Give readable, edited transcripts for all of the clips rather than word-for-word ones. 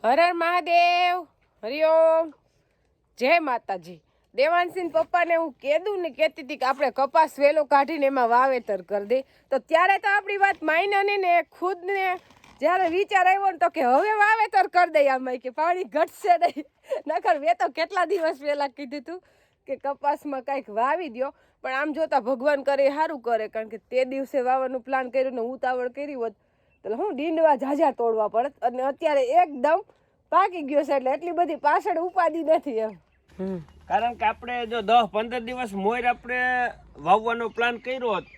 હર હર મહાદેવ, હરિઓમ, જય માતાજી. દેવાંશીન પપ્પાને હું કહેતું ને કહેતી હતી કે આપણે કપાસ વેલો કાઢીને એમાં વાવેતર કરી દે, તો ત્યારે તો આપણી વાત માયને ને ખુદને જ્યારે વિચાર આવ્યો ને તો કે હવે વાવેતર કરી દઈએ આમાં કે પાણી ઘટશે નહીં. નકર મેં તો કેટલા દિવસ પહેલાં કીધું હતું કે કપાસમાં કાંઈક વાવી દો, પણ આમ જોતાં ભગવાન કરે સારું કરે, કારણ કે તે દિવસે વાવવાનું પ્લાન કર્યું ને ઉતાવળ કરી હોત તો હું ડીંડવા ઝાઝા તોડવા પડત, અને અત્યારે એકદમ પાકી ગયો છે એટલે એટલી બધી પાછળ ઉપાધિ નથી એમ. કારણ કે આપણે જો 10-15 દિવસ મોર આપણે વાવવાનો પ્લાન કર્યો હોત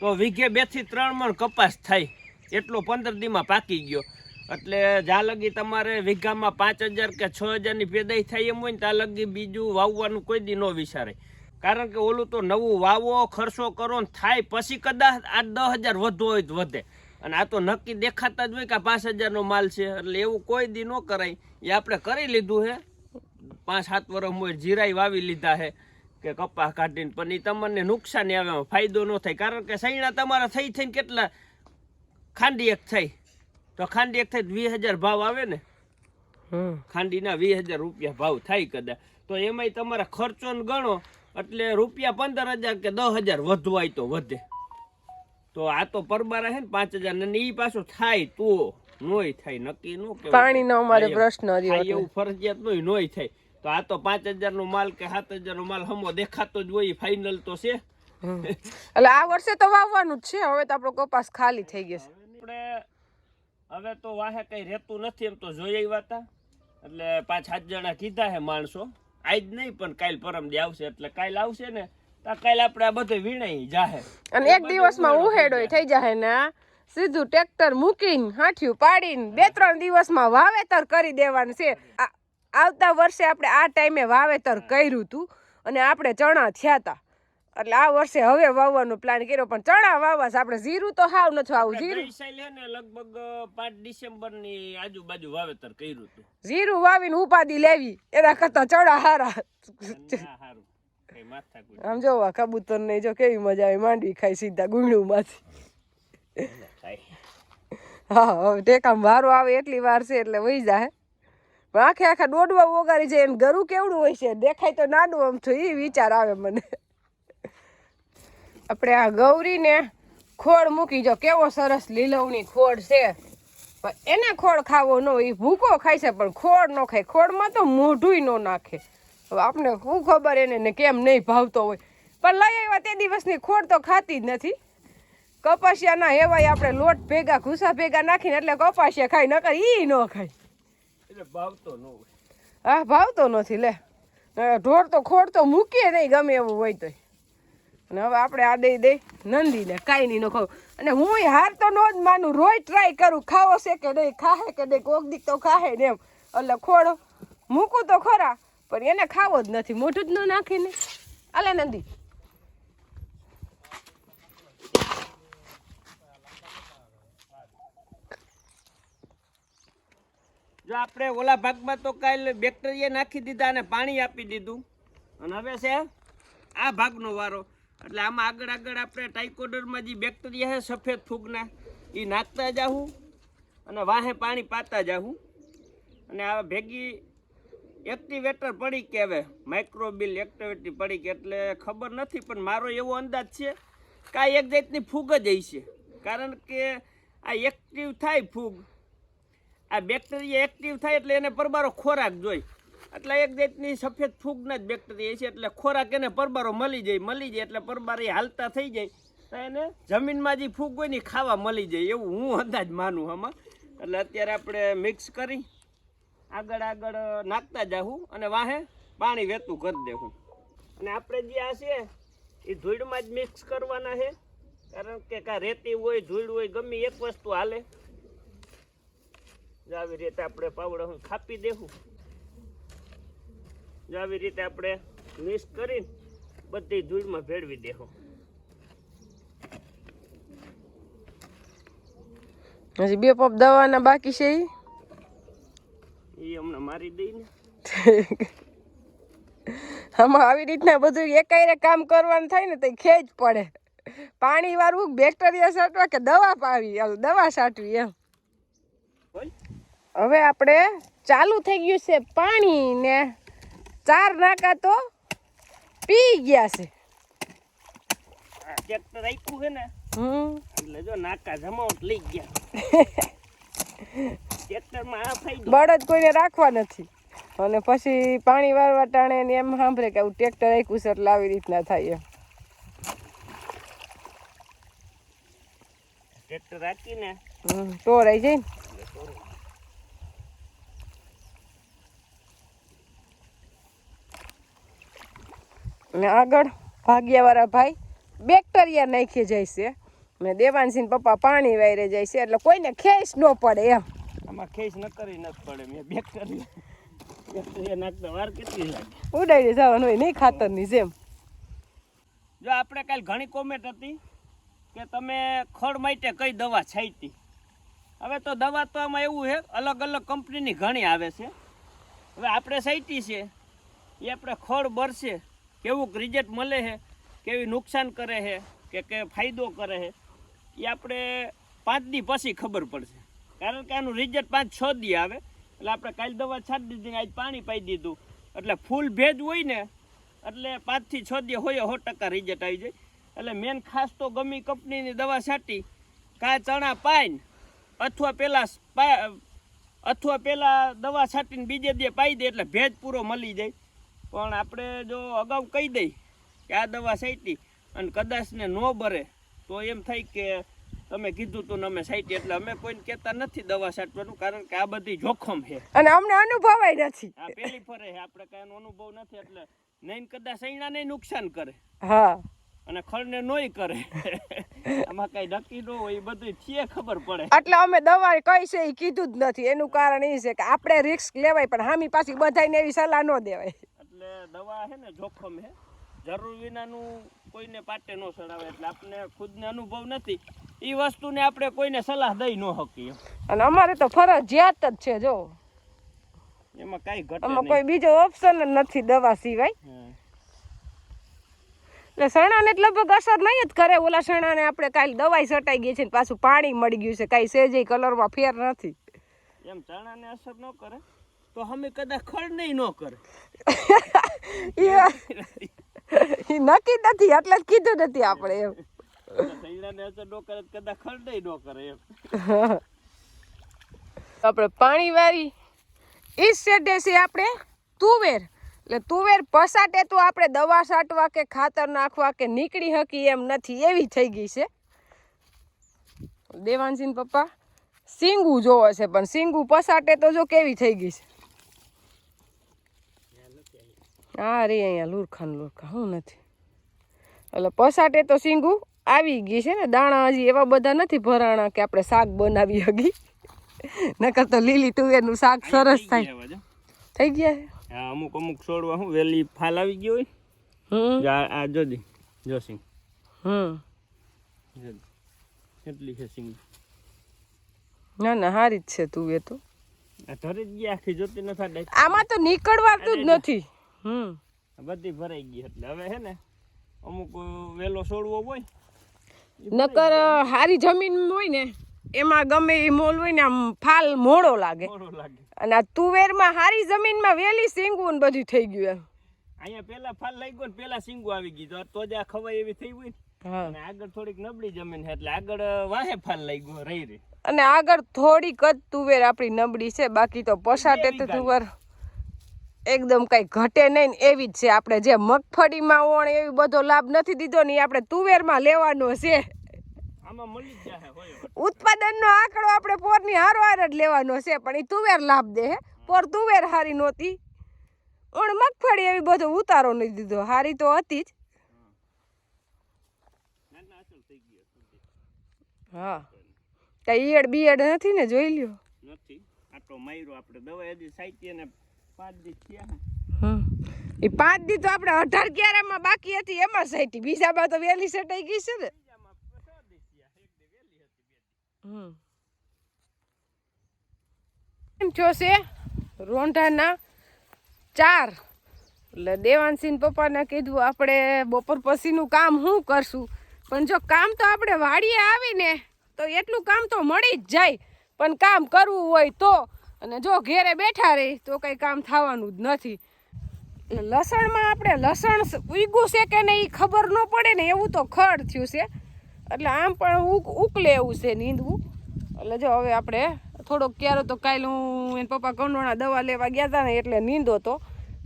તો વીઘે 2 થી 3 મણ કપાસ થાય, એટલો 15 દીમાં પાકી ગયો. એટલે જ્યાં લગી તમારે વીઘામાં 5000 કે 6000 ની પેદાઈ થાય એમ હોય ને ત્યાં લગી બીજું વાવવાનું કોઈ દી ન વિચારે. કારણ કે ઓલું તો નવું વાવો, ખર્ચો કરો ને થાય પછી કદાચ 8-10 હજાર વધુ હોય તો વધે, અને આ તો નક્કી દેખાતા જ હોય કે 5000 નો માલ છે, એટલે એવું કોઈ દી ન કરાય. એ આપણે કરી લીધું છે 5-7 વર્ષ મોર જીરાઈ વાવી લીધા છે કે કપાસ કાઢીને, પણ એ તમને નુકસાની આવે, ફાયદો ન થાય. કારણ કે સૈણા તમારા થઈ થઈને કેટલા ખાંડી એક થઈ તો ખાંડી એક થઈ 20000 ભાવ આવે ને, ખાંડીના 20000 રૂપિયા ભાવ થાય કદાચ, તો એમાંય તમારા ખર્ચો ને ગણો એટલે રૂપિયા 15000 કે 10000 વધવાય તો વધે. તો આ તો પરબારા છે ને 5000, ને ઈ પાછું થાય તો નોય થાય, નક્કી નો કે પાણીનો અમારે પ્રશ્ન એવું ફરજિયાત નોય થાય. તો આ તો 5000 નો માલ કે 7000 નો માલ હમો દેખાતો જ હોય, ફાઇનલ તો છે. એટલે આ વર્ષે તો વાવવાનું જ છે, હવે તો આપણો કપાસ ખાલી થઈ ગયો છે. આપણે હવે તો વાહે કઈ રહેતું નથી એમ તો જોઈ આવ્યા હતા, એટલે 5-7 જણા કીધા છે માણસો, આજ નહીં પણ કાલ પરમ દી આવશે, એટલે કાલ આવશે ને કાલ આપણે આ બધું વીણાઈ જાહે, અને એક દિવસમાં ઉહેડો થઈ જાય ને સીધું ટ્રેક્ટર મૂકીને હાઠિયું પાડીને 2-3 દિવસમાં વાવેતર કરી દેવાનું છે. આવતા વર્ષે આપણે આ ટાઈમે વાવેતર કર્યું હતું અને આપણે ચણા થયા હતા, એટલે આ વર્ષે હવે વાવવાનો પ્લાન કર્યો, પણ ચણા વાવવા છે આપણે. જીરું તો હાવ નથી વાવું. જીરું લગભગ 5 ડિસેમ્બર ની આજુબાજુ વાવેતર કર્યું હતું. જીરું વાવીને ઉપાદી લેવી એના કરતા ચણા હારા. આમ જોવા કબૂતર ને જો કેવી મજા આવે, માંડવી ખાઈ સીધા ગુંગળું માંથી. હા, હવે ટેકામ વારો આવે એટલી વાર છે એટલે વહી જાય, પણ આખા દોડવા વગાડી જાય. એને ગરું કેવડું હોય છે, દેખાય તો નાનું આમ છું, એ વિચાર આવે મને. આપણે આ ગૌરીને ખોળ મૂકી જો, કેવો સરસ લીલવણી ખોળ છે, પણ એને ખોળ ખાવો ન હોય, એ ભૂકો ખાય છે પણ ખોળ ન ખાય. ખોળમાં તો મોઢુંય ન નાખે. હવે આપણે શું ખબર એને ને કેમ નહીં ભાવતો હોય, પણ લઈ આવ્યા તે દિવસની ખોળ તો ખાતી જ નથી. કપાસિયાના હેવાય આપણે લોટ ભેગા ઘૂસા ભેગા નાખીને એટલે કપાસિયા ખાય, નકર ઈ ન ખાય, એટલે ભાવતો ન હોય. હા, ભાવતો નથી. લે ઢોર તો ખોળ તો મૂકીએ નહીં ગમે એવું હોય તો. અને હવે આપણે આ દઈ નંદીને કાંઈ નહીં ન ખાવું. અને હું હાર તો ન જ માનું, રોજ ટ્રાય કરું ખાવો છે કે નહીં, ખાહે કે નહીં, કોક દીક તો ખાહે ને એમ. એટલે ખોળ મૂકું તો ખરા, પણ એને ખાવો જ નથી, મોઢું જ ન નાખીને. આલે નંદી, જો આપણે ઓલા ભાગમાં તો કાલ બેક્ટેરિયા નાખી દીધા અને પાણી આપી દીધું, અને હવે છે આ ભાગનો વારો. એટલે આમાં આગળ આપણે ટાઇકોડરમાં જે બેક્ટેરિયા છે સફેદ ફૂગના, એ નાખતા જાઉં અને વાહે પાણી પાતા જાઉં. અને આ ભેગી એક્ટિવેટર પડી કે હવે માઇક્રોબિલ એક્ટિવેટી પડી કે, એટલે ખબર નથી, પણ મારો એવો અંદાજ છે કે આ એક જાતની ફૂગ જ હશે. કારણ કે આ એક્ટિવ થાય ફૂગ, આ બેક્ટેરિયા એક્ટિવ થાય એટલે એને પરબારો ખોરાક જોઈ, એટલે એક જાતની સફેદ ફૂગના જ બેક્ટેરિયા છે, એટલે ખોરાક એને પરબારો મળી જાય એટલે પરબાર એ હાલતા થઈ જાય, તો એને જમીનમાં જે ફૂગ હોય ને ખાવા મળી જાય, એવું હું અંદાજ માનું આમાં. એટલે અત્યારે આપણે મિક્સ કરી આગળ નાખતા જાઉં અને વાહે પાણી વહેતું કરી દેવું. અને આપણે જે આ છે એ ધૂળમાં જ મિક્સ કરવાના છે, કારણ કે કાં રેતી હોય ધૂળ હોય ગમે એક વસ્તુ હાલે. જો આવી રીતે આપણે પાવડા ખાપી દેવું, જો આવી રીતે આપણે મિક્સ કરીને બધી ધૂળમાં ભેળવી દેવું. હજી 2 પંપ દવાના બાકી છે, એ હમણાં મારી દઈને. આમાં આવી રીતના બધું એકાયરે કામ કરવાનું થાય ને તો ખેંચ પડે. પાણી વાળવું, બેક્ટેરિયા છાંટવા કે દવા પાવી, દવા છાંટવી એમ. હવે આપણે ચાલુ થઈ ગયું છે પાણી ને 4 નાકા તો પી ગયા છે. ટ્રેક્ટર રાખ્યું છે ને એટલે જો નાકા જમાવટ લઈ ગયા. ટ્રેક્ટરમાં આ ફાયદો. બળદ કોઈને રાખવા નથી અને પછી પાણી વાળવા ટાણે ને એમ સાંભળે કે આવું ટ્રેક્ટર રાખ્યું છે એટલે આવી રીતના થાય એમ. ટ્રેક્ટર રાખીને તો રહી જાય ને આગળ ભાગ્યાવાળા ભાઈ બેક્ટેરિયા નાખી જાય છે ને દેવાનસિંહ પપ્પા પાણી વાયરે જાય છે એટલે કોઈને ખેંચ ન પડે એમ. આમાં ખેંચ ન કરી નથી પડે. મેં બેક્ટેરિયા નાખતા વાર કેટલી લાગે. ઉડાડી જવાનું હોય નહીં ખાતરની જેમ. જો આપણે કાલ ઘણી કોમેન્ટ હતી કે તમે ખડ માટે કઈ દવા છાંટી. હવે તો દવા તો આમાં એવું છે અલગ અલગ કંપનીની ઘણી આવે છે. હવે આપણે છાંટી છે એ આપણે ખડ બરશે કેવું રિઝલ્ટ મળે છે, કેવી નુકસાન કરે છે કે ફાયદો કરે છે એ આપણે 5 દી પછી ખબર પડશે. કારણ કે આનું રિઝલ્ટ 5-6 દી આવે. એટલે આપણે કાલ દવા છાંટી દીધી, આજ પાણી પાઈ દીધું એટલે ફૂલ ભેજ હોય ને એટલે 5 થી 6 દી હોય 100% રિઝલ્ટ આવી જાય. એટલે મેન ખાસ તો ગમી કંપનીની દવા છાંટી કાં ચણા પાઈને અથવા પહેલાં દવા છાંટીને બીજે દી પાઈ દે એટલે ભેજ પૂરો મળી જાય. પણ આપણે જો અગાઉ કહી દઈ કે આ દવા છાંટી અને કદાચ ને ન બરે તો એમ થાય કે તમે કીધું તું ને અમે છાંટી. એટલે અમે કોઈને કહેતા નથી દવા છાંટવાનું, કારણ કે આ બધી જોખમ છે અને અમને અનુભવાય નથી. આ પહેલી ફરે છે, આપણે કાંઈ અનુભવ નથી એટલે નહીં કદાચ સૈણાને નુકસાન કરે હા અને ખડને નોય કરે. આમાં કઈ નક્કી ન હોય, એ બધું છે ખબર પડે. એટલે અમે દવા કઈ છે એ કીધું જ નથી. એનું કારણ એ છે કે આપણે રિસ્ક લેવાય પણ હામી પાછી બધાને એવી સલાહ ન દેવાય. એટલે દવા છે ને જોખમ છે, જરૂર વિનાનું કોઈને પાટે ન ચડાવે. એટલે આપણે ખુદને અનુભવ નથી એ વસ્તુને આપણે કોઈને સલાહ દઈ ન શકીએ. અને અમારે તો ફરજિયાત જ છે. જો એમાં કઈ ઘટે આમાં કોઈ બીજો ઓપ્શન જ નથી દવા સિવાય. એટલે સણાને લગભગ અસર નહીં જ કરે. ઓલા સણાને આપણે કાલે દવાઈ છટાઈ ગઈ છે ને પાછું પાણી મળી ગયું છે, કાંઈ સેજે કલરમાં ફેર નથી. એમ ચણાને અસર ન કરે તો અમે કદાચ ખડ નહીં ન કરે. એ નક્કી નથી એટલે જ કીધું નથી આપણે એમ. ચણાને અસર ન કરે કદાચ ખડ નહીં ન કરે એમ. આપણે પાણી વાળી ઈ શેડે છે આપણે તુવેર. એટલે તુવેર પસાટે તો આપણે દવા છાંટવા કે ખાતર નાખવા કે નીકળી શકી એમ નથી, એવી થઈ ગઈ છે. દેવાનસિંહ પપ્પા સિંગું જોવે છે પણ સિંગું પસાટે તો જો કેવી થઈ ગઈ છે. હા રે અહીંયા લુરખા શું નથી. એટલે પસાટે તો સિંગું આવી ગઈ છે ને. દાણા હજી એવા બધા નથી ભરાણા કે આપણે શાક બનાવી શકી. નકર તો લીલી તુવેરનું શાક સરસ થાય. થઈ ગયા હા, અમુક છોડવા હું વેલી ફાલ આવી ગયો હોય. આ જોજી જો સિંગ કેટલી છે સિંગ. ના ના હારી જ છે તુવેર તો. આ ધરી જ ગયા આખી જોતી નથી. આમાં તો નીકળવાતું જ નથી. બધી ભરાઈ ગઈ. એટલે હવે હે ને અમુક વેલો છોડવો હોય નકર હારી જમીન હોય ને એમાં ગમે એ મોલ હોય ને આમ ફાલ મોડો લાગે. અને આ તુવેરમાં હારી જમીનમાં વેલી સિંગું ને બધું થઈ ગયું એમ. અહીંયા પેલા ફાલ લાગ્યો ને પેલા સિંગું આવી ગયું તો જ આ ખવાય એવી થઈ હોય ને. આગળ થોડીક નબળી જમીન છે એટલે આગળ વાહે ફાલ લાગ્યો રહી. અને આગળ થોડીક જ તુવેર આપણી નબળી છે, બાકી તો પસાટે તો તુવેર એકદમ કઈ ઘટે નહીં એવી જ છે. આપણે જે મગફળીમાં ઓણ એવી બધો લાભ નથી દીધો ને એ આપણે તુવેરમાં લેવાનો છે. આમાં મળી જ જાય ઉત્પાદનનો આંકડો આપણે પોરની હારવાર જ લેવાનો છે, પણ એ તુવેર લાભ દે. પોર તુવેર હારી નહોતી, ઓણ મગફળી એવી બધો ઉતારો નહીં દીધો. હારી તો હતી જ. હા કઈ ઈયળ બીયડ નથી ને, જોઈ લ્યો. નથી આટલો માયરો આપણે દવા એદી સાઈટી ને 5 દી થયા. એ 5 દી તો આપણે 18 ક્યારામાં બાકી હતી એમાં સાઈટી. બીજામાં તો વેલી સટાઈ ગઈ છે ને. જોશે રોંઢાના 4. એટલે દેવાનસિંહ પપ્પાને કીધું આપણે બપોર પછીનું કામ શું કરશું. પણ જો કામ તો આપણે વાડીએ આવીને તો એટલું કામ તો મળી જ જાય, પણ કામ કરવું હોય તો અને જો ઘેરે બેઠા રહી તો કંઈ કામ થવાનું જ નથી. એટલે લસણમાં આપણે લસણ ઉગ્યું છે કે નહીં એ ખબર ન પડે ને એવું તો ખડ થયું છે. એટલે આમ પણ ઉકલે એવું છે નીંદવું. એટલે જો હવે આપણે થોડોક ક્યારે તો કાલે હું એના પપ્પા કંડોળા દવા લેવા ગયા હતા ને એટલે નીંદો તો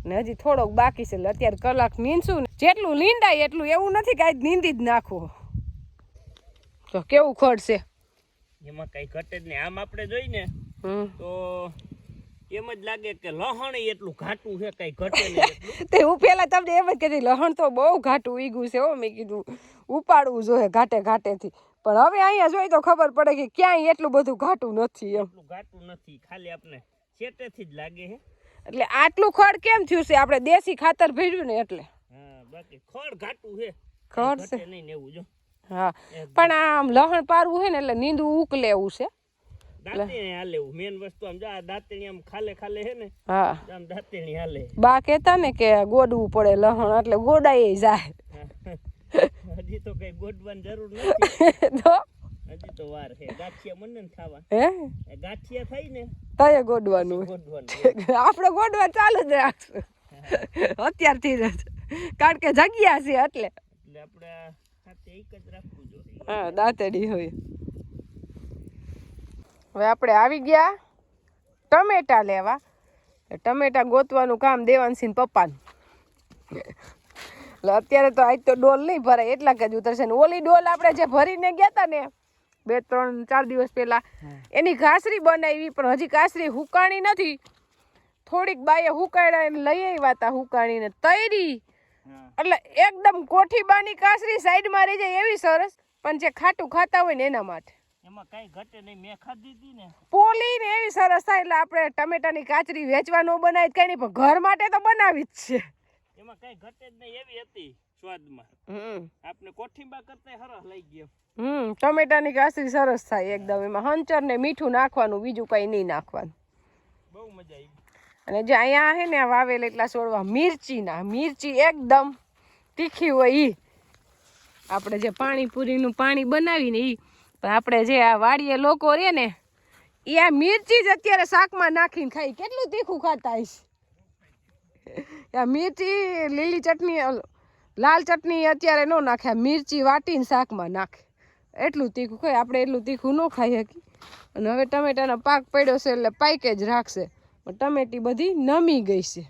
ને હજી થોડોક બાકી છે. એટલે અત્યારે કલાક નીંદશું ને જેટલું નીંદાય એટલું એવું નથી કે આજ નીંદી જ નાખવું. તો કેવું ખડ છે એમાં કઈ ઘટે જ નહીં. આમ આપણે જોઈને તો એમ જ લાગે કે લહણ એટલું ઘાટું છે, કઈ ઘટે નહીં એટલું. તે હું પેલા તમને એમ જ કીધી લહણ તો બહુ ઘાટું ઈગું છે હો. મેં કીધું ઉપાડવું જોઈએ ઘાટેથી, પણ હવે અહીંયા જોઈ તો ખબર પડે કે ક્યાંય એટલું બધું ઘાટું નથી. એમ એટલું ઘાટું નથી, ખાલી આપણે શેટેથી જ લાગે છે. એટલે આટલું ખડ કેમ થયું છે? આપણે દેશી ખાતર ભર્યું ને એટલે. હા, બાકી ખડ ઘાટું છે, ખડ છે નહીં ને એવું જો. હા, પણ આમ લહણ પારવું છે ને એટલે નીંદવું ઉકલે એવું છે. દાંતેણી હાલે એવું મેન વસ્તુ. આમ જો આ દાંતેણી આમ ખાલે છે ને, હા આમ દાંતેણી હાલે. બા કહેતા ને કે ગોડવું પડે લહણ એટલે ગોડાઈ જાય. હજી તો કઈ ગોડવાની જરૂર નથી. તો હજી તો વાર છે. ગાંઠિયા મને ખાવા હે ગાંઠિયા થાય ને તય ગોડવાનું. આપણે ગોડવા ચાલુ જ રાખશું અત્યારથી જ, કારણ કે જગ્યા છે એટલે આપણે સાથે એક જ રાખવું જોઈએ. હા, દાંતેડી હોય. હવે આપણે આવી ગયા ટમેટા લેવા. ટમેટા ગોતવાનું કામ દેવાંશીન પપ્પાનું. એટલે અત્યારે તો આજ તો ડોલ નહીં ભરાય એટલા જ ઉતરશે ને. ઓલી ડોલ આપણે જે ભરીને ગયા હતા ને 2-3-4 દિવસ પહેલા એની ઘાસરી બનાવી, પણ હજી ઘાસરી હુકાણી નથી. થોડીક બાએ હુકાઈને લઈ આવ્યા હતા હુકાણીને તૈરી. એટલે એકદમ કોઠીબાની કાસરી સાઈડમાં રહી જાય એવી સરસ, પણ જે ખાટું ખાતા હોય ને એના માટે. એમાં કઈ ઘટે નહીં. મેં ખાધી હતી ને પોલી ને એવી સરસ થાય. એટલે આપણે ટમેટાની કાચરી વેચવા ન બનાવી કઈ નહીં, પણ ઘર માટે તો બનાવી જ છે. એમાં કઈ ઘટે જ નહીં, એવી હતી સ્વાદમાં. આપણે કોઠીંબા કરતા સરસ લઈ ગયો. ટમેટાની કાચરી સરસ થાય એકદમ. એમાં હંચર ને મીઠું નાખવાનું, બીજું કઈ નહીં નાખવાનું. બહુ મજા આવી. અને જે અહીંયા છે ને વાવેલ એટલા છોડવા મિરચી એકદમ તીખી હોય. ઈ આપણે જે પાણીપુરીનું પાણી બનાવીને ઈ, પણ આપણે જે આ વાડીએ લોકો રે ને એ આ મિરચી જ અત્યારે શાકમાં નાખીને ખાઈ. કેટલું તીખું ખાતા હશે. આ મિરચી લીલી ચટણી લાલ ચટણી અત્યારે ન નાખે, આ મિરચી વાટીને શાકમાં નાખે. એટલું તીખું ખાય. આપણે એટલું તીખું ન ખાઈ શકીએ. અને હવે ટમેટાનો પાક પડ્યો છે એટલે પાકે જ રાખશે. પણ ટમેટી બધી નમી ગઈ છે.